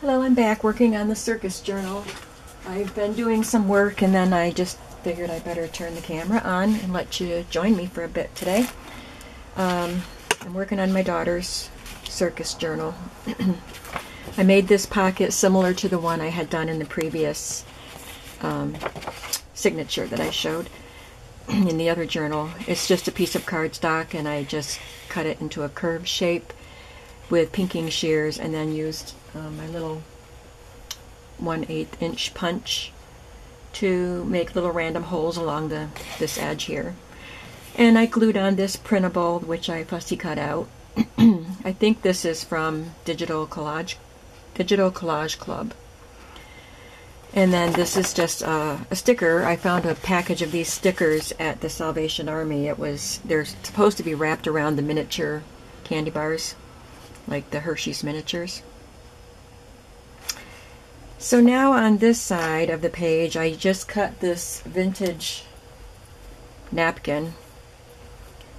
Hello, I'm back working on the Circus journal. I've been doing some work and then I just figured I better turn the camera on and let you join me for a bit today. I'm working on my daughter's Circus journal. I made this pocket similar to the one I had done in the previous signature that I showed in the other journal. It's just a piece of cardstock and I just cut it into a curved shape with pinking shears and then used my little 1/8 inch punch to make little random holes along this edge here. And I glued on this printable, which I fussy cut out. I think this is from Digital Collage Club. And then this is just a sticker. I found a package of these stickers at the Salvation Army. They're supposed to be wrapped around the miniature candy bars, like the Hershey's miniatures. So now on this side of the page, I just cut this vintage napkin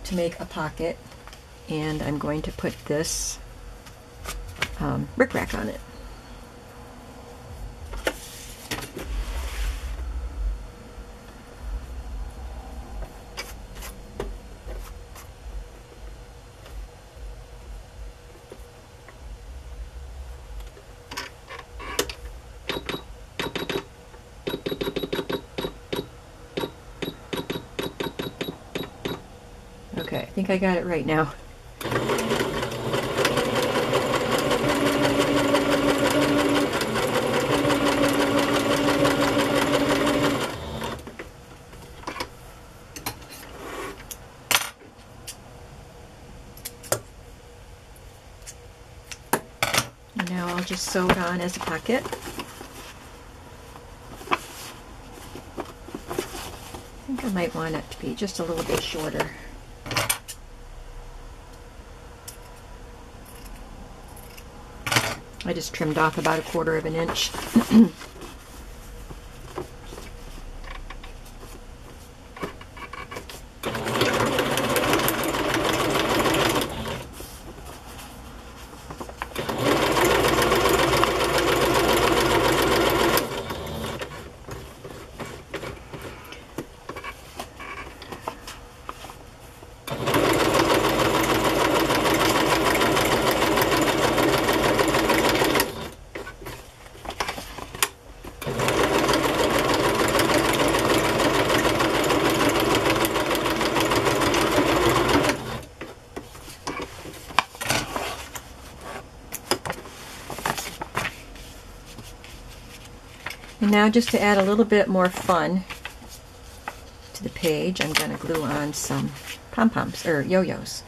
to make a pocket, and I'm going to put this rickrack on it. Okay, I think I got it right now. And now I'll just sew it on as a pocket. I think I might want it to be just a little bit shorter. I just trimmed off about 1/4 of an inch. And now, just to add a little bit more fun to the page, I'm going to glue on some pom-poms, or yo-yos.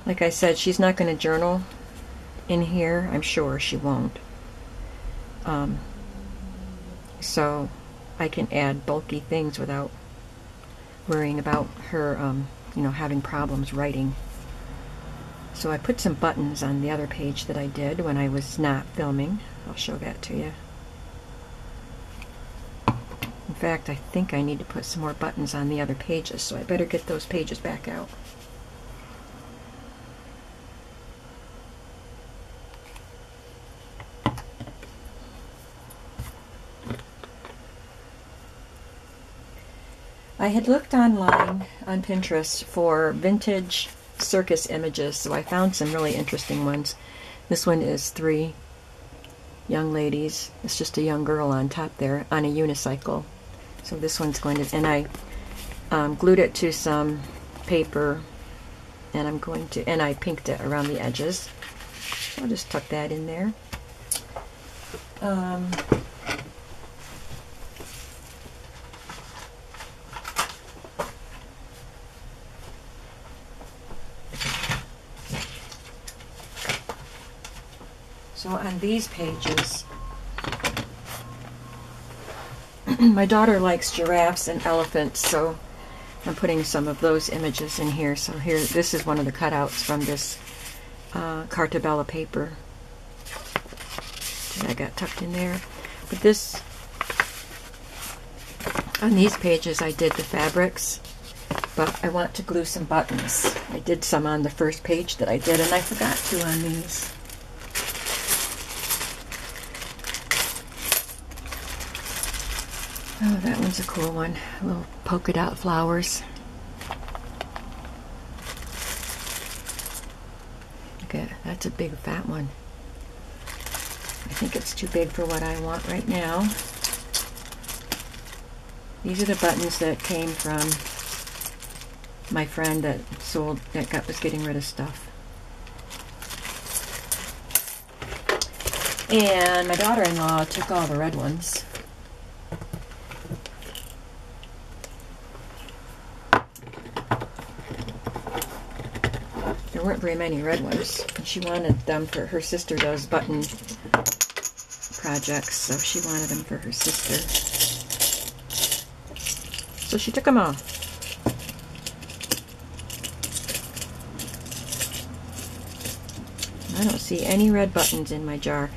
Like I said, she's not going to journal in here. I'm sure she won't. So I can add bulky things without worrying about her having problems writing. So I put some buttons on the other page that I did when I was not filming. I'll show that to you. In fact, I think I need to put some more buttons on the other pages, so I better get those pages back out. I had looked online on Pinterest for vintage circus images, so I found some really interesting ones. This one is 3 young ladies. It's just a young girl on top there on a unicycle. So this one's going to, and I glued it to some paper, and I pinked it around the edges. So I'll just tuck that in there. So on these pages, my daughter likes giraffes and elephants, so I'm putting some of those images in here. So here, this is one of the cutouts from this Cartabella paper that I got tucked in there. But this On these pages I did the fabrics, but I want to glue some buttons. I did some on the first page that I did, and I forgot to on these. Oh, that one's a cool one. Little polka dot flowers. Look at, that's a big fat one. I think it's too big for what I want right now. These are the buttons that came from my friend that was getting rid of stuff. And my daughter-in-law took all the red ones. There weren't very many red ones, and she wanted them for her sister does button projects, so she wanted them for her sister. So she took them all. I don't see any red buttons in my jar.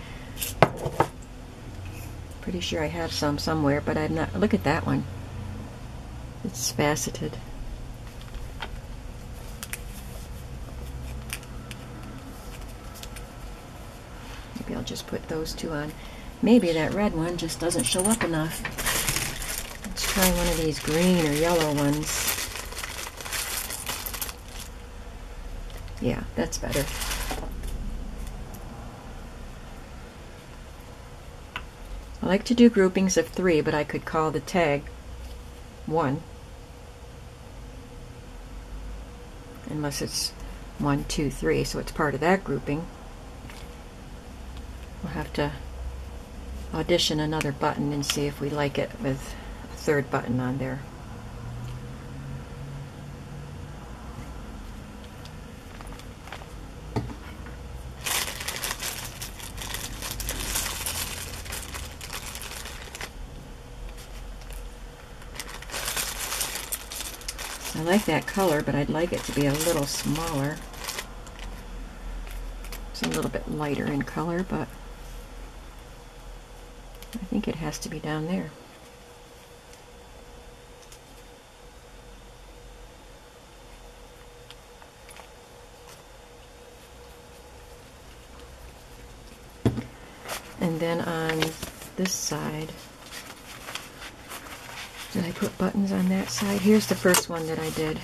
Pretty sure I have some somewhere, but I'm not. Look at that one. It's faceted. Maybe I'll just put those two on. Maybe that red one just doesn't show up enough. Let's try one of these green or yellow ones. Yeah, that's better. I like to do groupings of 3, but I could call the tag 1. Unless it's 1, 2, 3, so it's part of that grouping. We'll have to audition another button and see if we like it with a 3rd button on there. I like that color, but I'd like it to be a little smaller. It's a little bit lighter in color, but I think it has to be down there. And then on this side, did I put buttons on that side? Here's the first one that I did.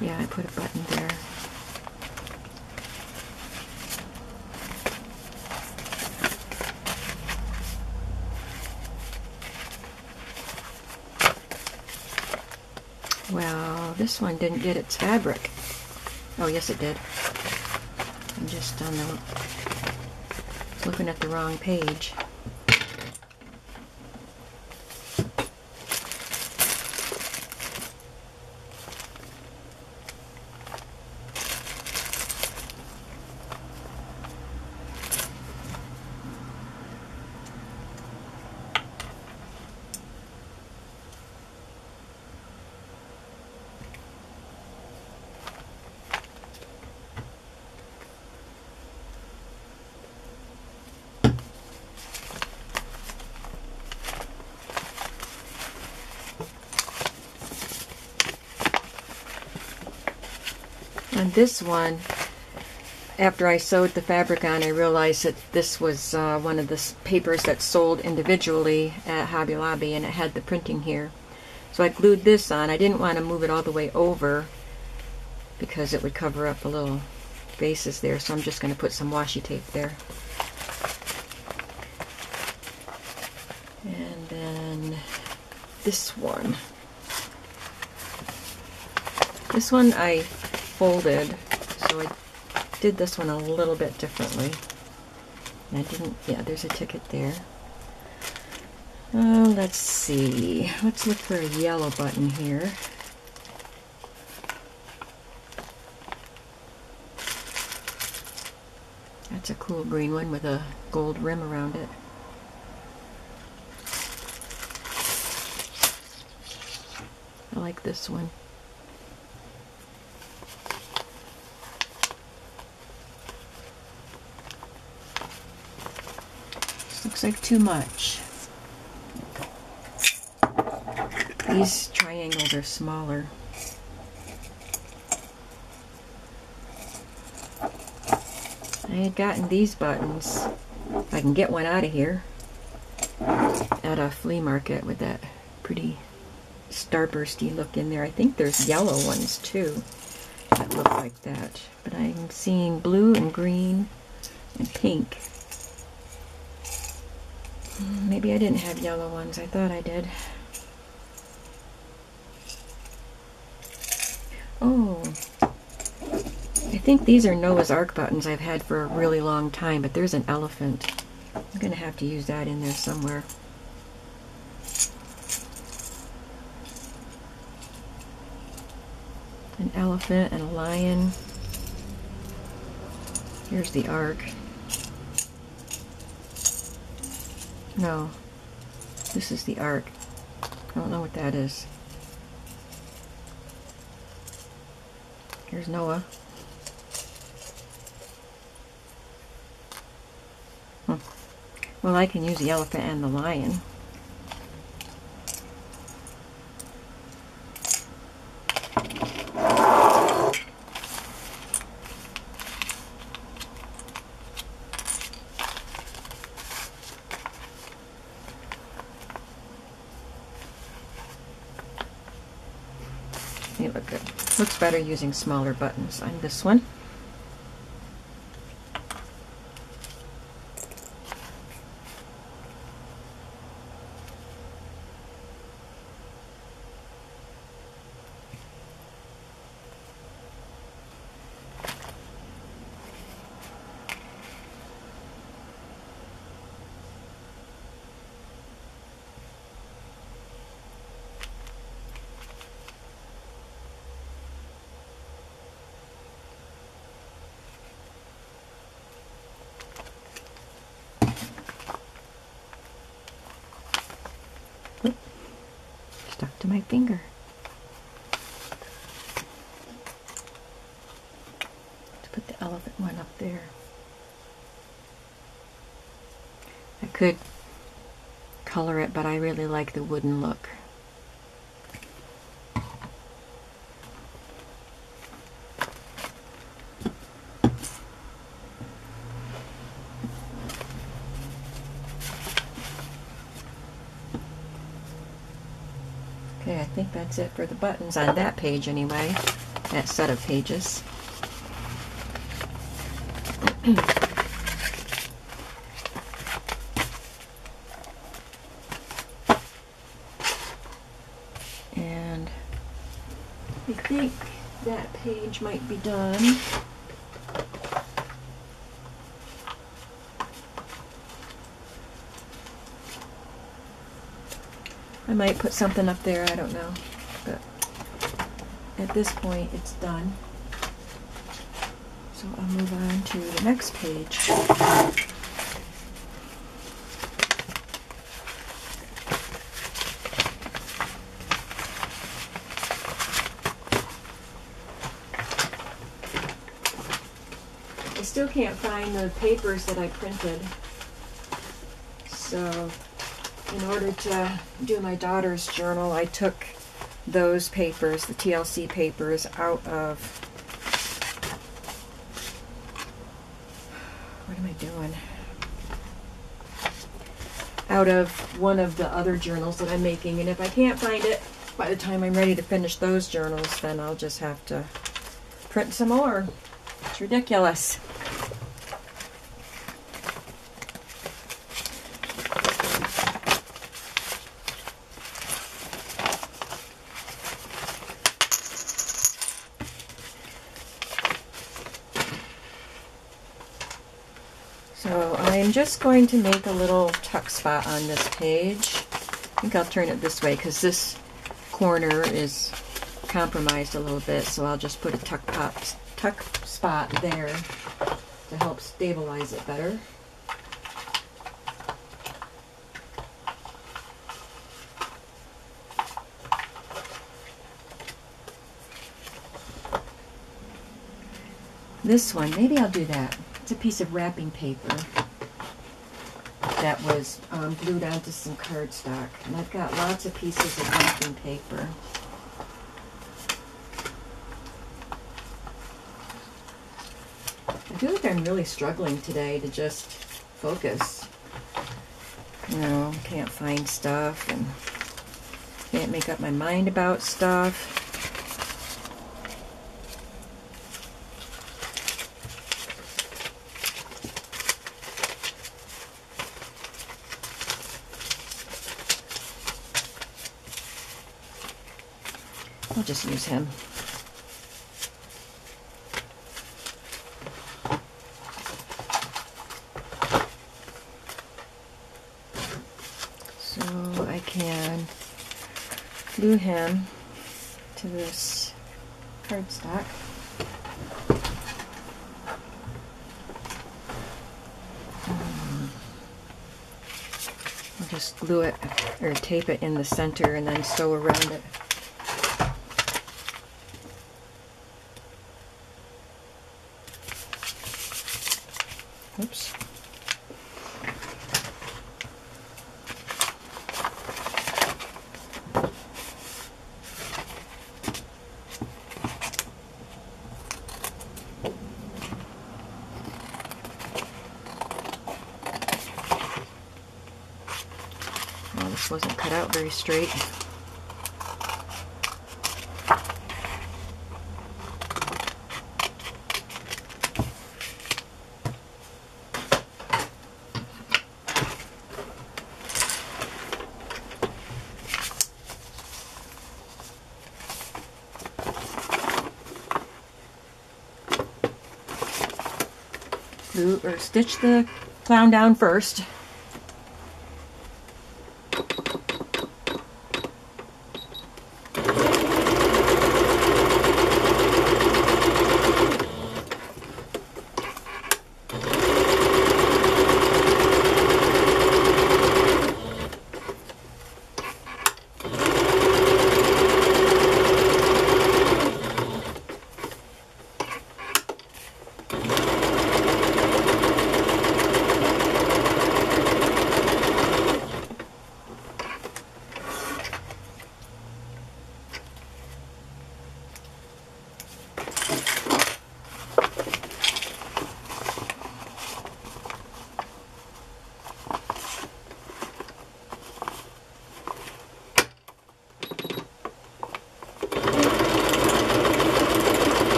Yeah, I put a button there. Well, this one didn't get its fabric. Oh, yes it did. I'm just on the looking at the wrong page. On this one, after I sewed the fabric on, I realized that this was one of the papers that's sold individually at Hobby Lobby, and it had the printing here. So I glued this on. I didn't want to move it all the way over because it would cover up a little bases there, so I'm just going to put some washi tape there. And then this one. This one I folded, so I did this one a little bit differently. And I didn't, yeah, there's a ticket there. Oh, let's see. Let's look for a yellow button here. That's a cool green one with a gold rim around it. I like this one. Looks like too much. These triangles are smaller. I had gotten these buttons, if I can get one out of here, at a flea market with that pretty starbursty look in there. I think there's yellow ones too that look like that, but I'm seeing blue and green and pink. Maybe I didn't have yellow ones. I thought I did. Oh, I think these are Noah's Ark buttons I've had for a really long time, but there's an elephant. I'm going to have to use that in there somewhere. An elephant and a lion. Here's the Ark. No, this is the Ark. I don't know what that is. Here's Noah. Well, I can use the elephant and the lion. They look good. Looks better using smaller buttons on this one. Stuck to my finger. Let's put the elephant one up there. I could color it, but I really like the wooden look. Okay, I think that's it for the buttons on that page anyway, that set of pages. And I think that page might be done. I might put something up there, I don't know, but at this point it's done. So I'll move on to the next page. I still can't find the papers that I printed, so in order to do my daughter's journal, I took those papers, the TLC papers, out of, what am I doing? Out of one of the other journals that I'm making, and if I can't find it by the time I'm ready to finish those journals, then I'll just have to print some more. It's ridiculous. So I'm just going to make a little tuck spot on this page. I think I'll turn it this way because this corner is compromised a little bit, so I'll just put a tuck spot there to help stabilize it better. This one, maybe I'll do that. It's a piece of wrapping paper. that was glued onto some cardstock. And I've got lots of pieces of wrapping paper. I feel like I'm really struggling today to just focus. You know, can't find stuff and can't make up my mind about stuff. I'll just use him. So I can glue him to this cardstock. I'll just glue it or tape it in the center and then sew around it. Oops. Well, this wasn't cut out very straight. Glue or stitch the clown down first.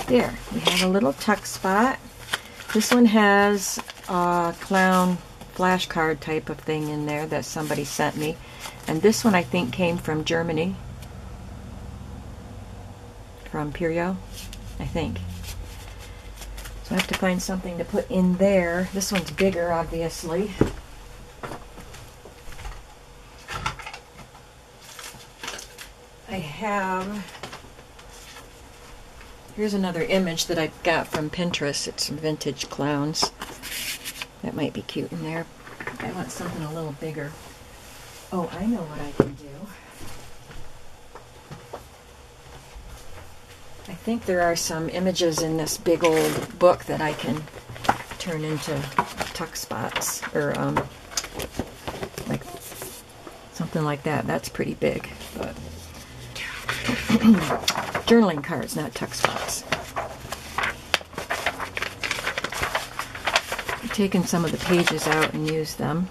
There, we have a little tuck spot. This one has a clown flashcard type of thing in there that somebody sent me. And this one I think came from Germany. From Perio, I think. So I have to find something to put in there. This one's bigger, obviously. I have... Here's another image that I got from Pinterest. It's some vintage clowns. That might be cute in there. I want something a little bigger. Oh, I know what I can do. I think there are some images in this big old book that I can turn into tuck spots. Or, like, something like that. That's pretty big, but... journaling cards, not tuck spots. I've taken some of the pages out and used them.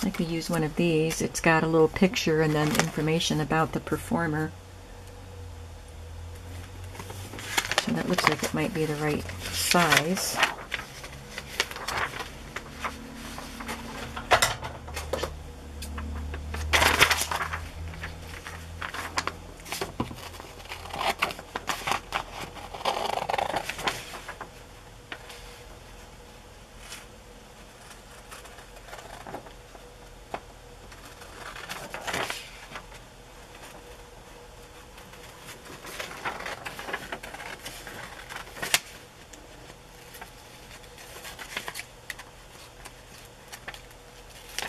I could use one of these. It's got a little picture and then information about the performer. So that looks like it might be the right size.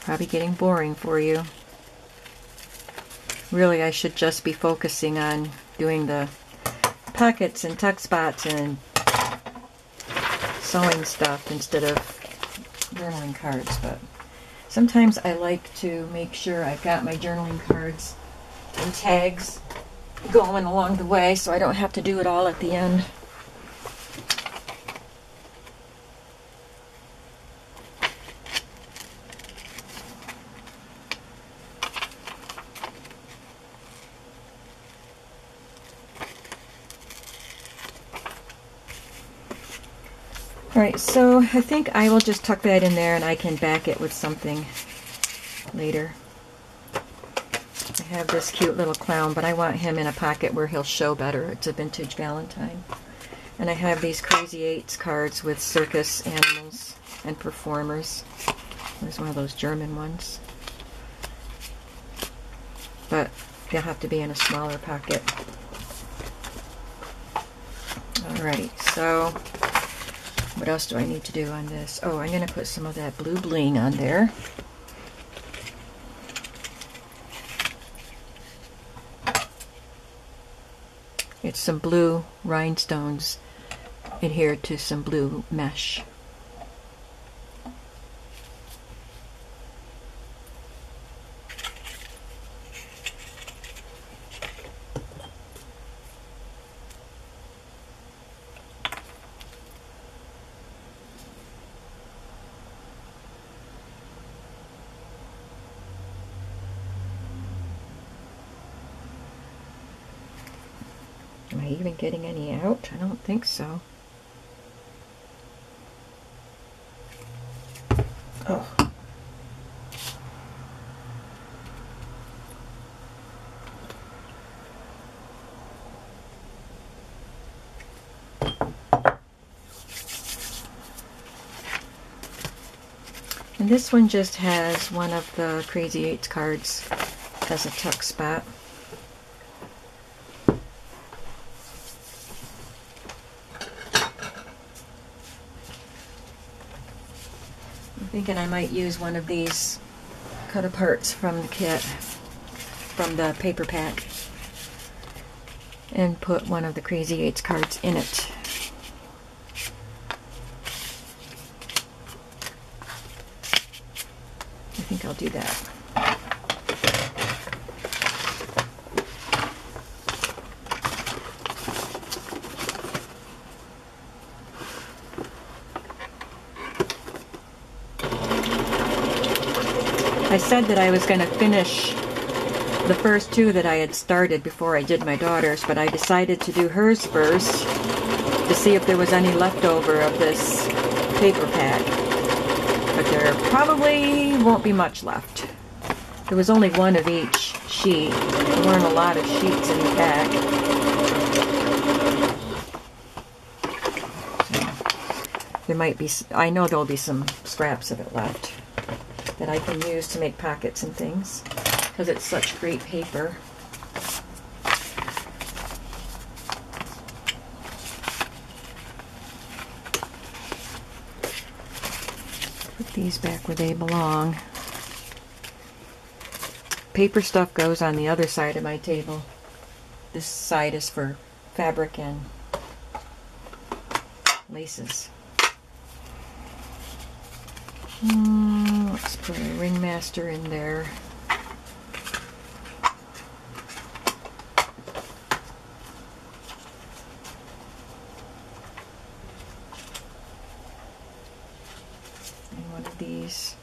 Probably getting boring for you. Really, I should just be focusing on doing the pockets and tuck spots and sewing stuff instead of journaling cards, but sometimes I like to make sure I've got my journaling cards and tags going along the way so I don't have to do it all at the end. Alright, so I think I will just tuck that in there and I can back it with something later. I have this cute little clown, but I want him in a pocket where he'll show better. It's a vintage Valentine. And I have these Crazy Eights cards with circus animals and performers. There's one of those German ones. But they'll have to be in a smaller pocket. Alright, so what else do I need to do on this? Oh, I'm going to put some of that blue bling on there. It's some blue rhinestones adhered to some blue mesh. Am I even getting any out? I don't think so. Oh. And this one just has one of the Crazy Eights cards as a tuck spot. Thinking I might use one of these cut aparts from the kit, from the paper pack, and put one of the Crazy Eights cards in it. I think I'll do that. I said that I was going to finish the first two that I had started before I did my daughter's, but I decided to do hers first to see if there was any leftover of this paper pack. But there probably won't be much left. There was only one of each sheet. There weren't a lot of sheets in the pack. There might be, I know there'll be some scraps of it left that I can use to make pockets and things, because it's such great paper. Put these back where they belong. Paper stuff goes on the other side of my table. This side is for fabric and laces. Let's put a ringmaster in there. And one of these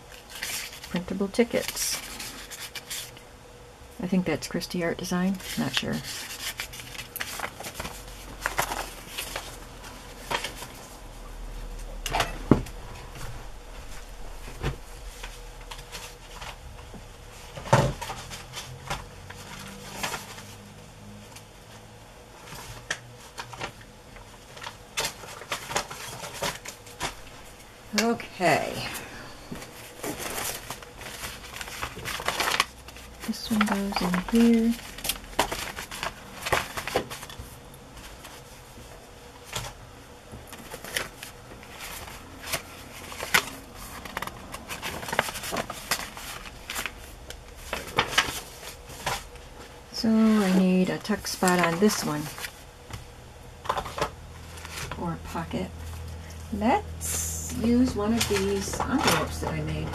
printable tickets. I think that's Christie Art Design, not sure. Okay. This one goes in here. tuck spot on this one, or pocket. Let's use one of these envelopes that I made.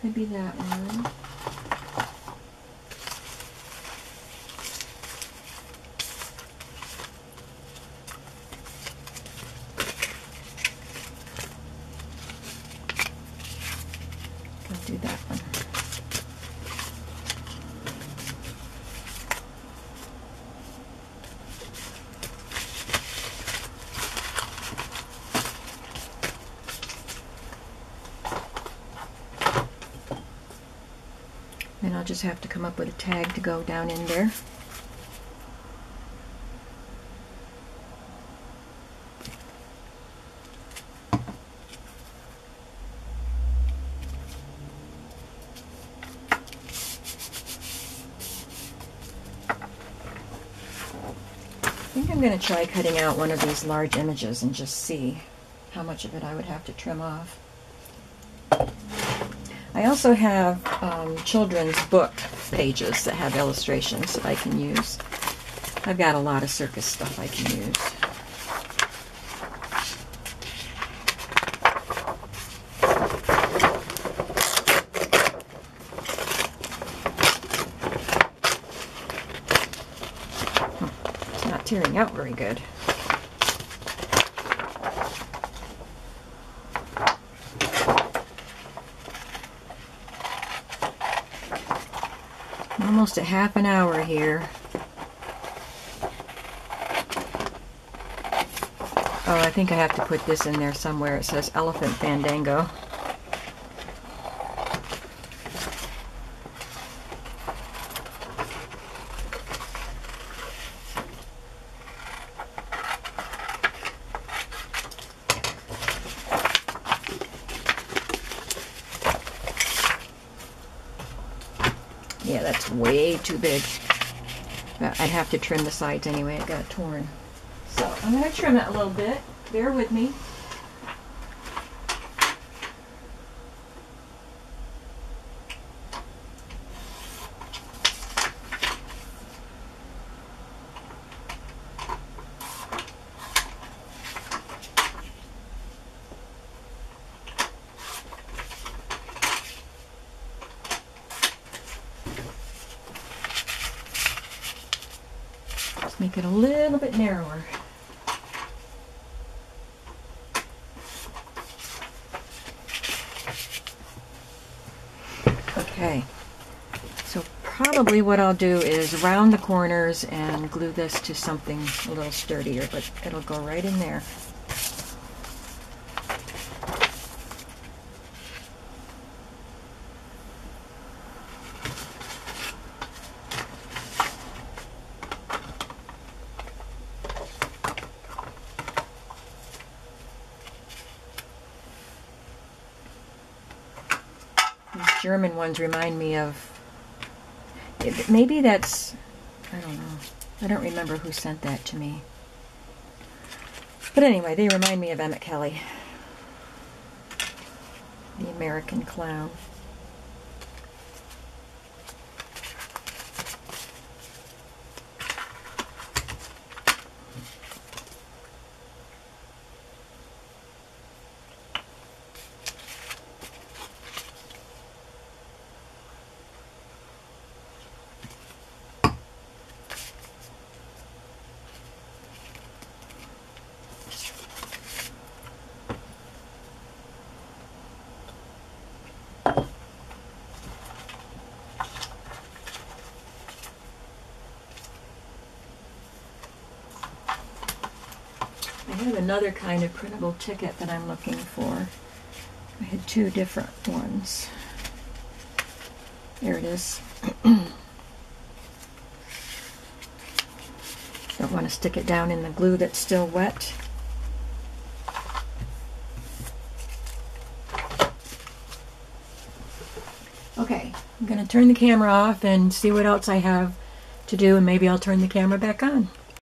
Could be that one. I'll do that one. And I'll just have to come up with a tag to go down in there. I think I'm going to try cutting out one of these large images and just see how much of it I would have to trim off. I also have children's book pages that have illustrations that I can use. I've got a lot of circus stuff I can use. It's not tearing out very good. Almost a half an hour here. Oh, I think I have to put this in there somewhere. It says Elephant Fandango. Yeah, that's way too big. But I'd have to trim the sides anyway. It got torn. So I'm going to trim it a little bit. Bear with me. Make it a little bit narrower. Okay, so probably what I'll do is round the corners and glue this to something a little sturdier, but it'll go right in there. German ones remind me of, maybe that's, I don't know, I don't remember who sent that to me. But anyway, they remind me of Emmett Kelly, the American clown. I have another kind of printable ticket that I'm looking for. I had two different ones. There it is. Don't want to stick it down in the glue that's still wet. Okay, I'm going to turn the camera off and see what else I have to do, and maybe I'll turn the camera back on.